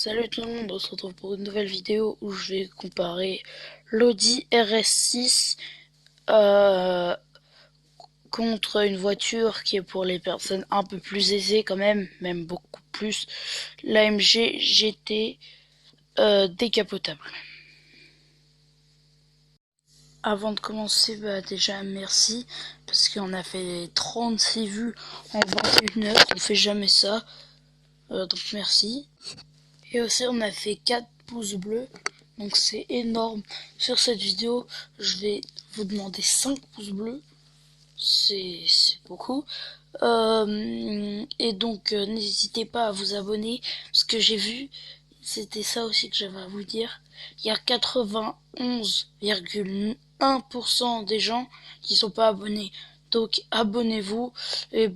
Salut tout le monde, on se retrouve pour une nouvelle vidéo où je vais comparer l'Audi RS6 contre une voiture qui est pour les personnes un peu plus aisées quand même beaucoup plus, l'AMG GT décapotable. Avant de commencer, déjà merci, parce qu'on a fait 36 vues en 21 heures, on fait jamais ça, donc merci. Et aussi on a fait 4 pouces bleus, donc c'est énorme. Sur cette vidéo, je vais vous demander 5 pouces bleus, c'est beaucoup. Et donc n'hésitez pas à vous abonner, parce que j'ai vu, c'était ça aussi que j'avais à vous dire, il y a 91,1% des gens qui sont pas abonnés. Donc abonnez-vous, et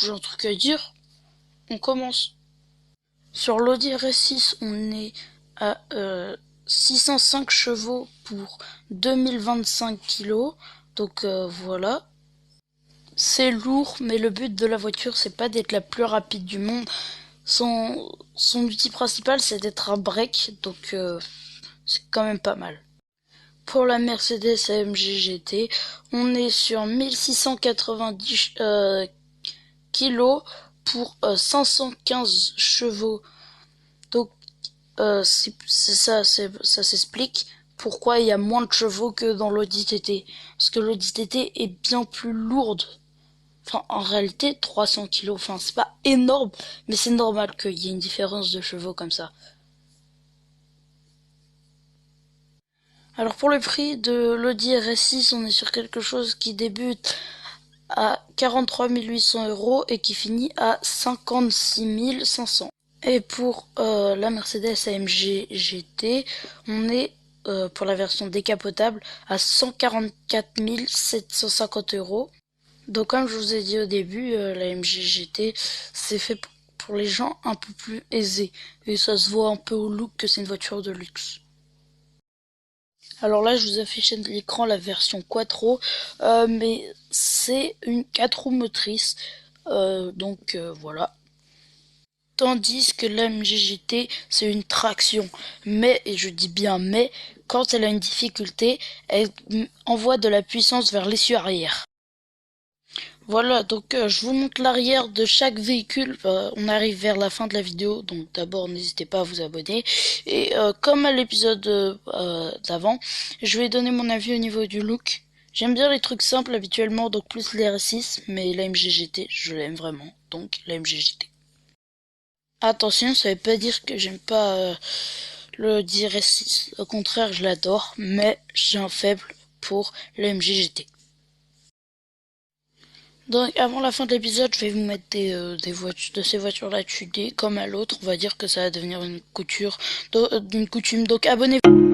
j'ai un truc à dire, on commence. Sur l'Audi RS6, on est à 605 chevaux pour 2025 kilos. Donc voilà. C'est lourd, mais le but de la voiture, c'est pas d'être la plus rapide du monde. Son outil principal, c'est d'être un break. Donc c'est quand même pas mal. Pour la Mercedes AMG GT, on est sur 1690 kilos pour 515 chevaux. Donc ça s'explique pourquoi il y a moins de chevaux que dans l'Audi TT. Parce que l'Audi TT est bien plus lourde. Enfin, en réalité, 300 kilos, enfin, c'est pas énorme, mais c'est normal qu'il y ait une différence de chevaux comme ça. Alors pour le prix de l'Audi RS6, on est sur quelque chose qui débute à 43 800 € et qui finit à 56 500. Et pour la Mercedes AMG GT, on est pour la version décapotable à 144 750 €. Donc comme je vous ai dit au début, la AMG GT, c'est fait pour les gens un peu plus aisés. Et ça se voit un peu au look que c'est une voiture de luxe. Alors là, je vous affiche à l'écran la version Quattro, mais c'est une 4 roues motrices. Donc voilà. Tandis que l'AMG GT, c'est une traction. Mais, et je dis bien mais, quand elle a une difficulté, elle envoie de la puissance vers l'essieu arrière. Voilà, donc je vous montre l'arrière de chaque véhicule. On arrive vers la fin de la vidéo, donc d'abord n'hésitez pas à vous abonner. Et comme à l'épisode d'avant, je vais donner mon avis au niveau du look. J'aime bien les trucs simples habituellement, donc plus les R6, mais l'AMG GT, je l'aime vraiment, donc l'AMG GT. Attention, ça veut pas dire que j'aime pas le RS6. Au contraire, je l'adore, mais j'ai un faible pour l'AMG GT. Donc avant la fin de l'épisode, je vais vous mettre des voitures, de ces voitures-là tudées, comme à l'autre. On va dire que ça va devenir une coutume. Donc abonnez-vous.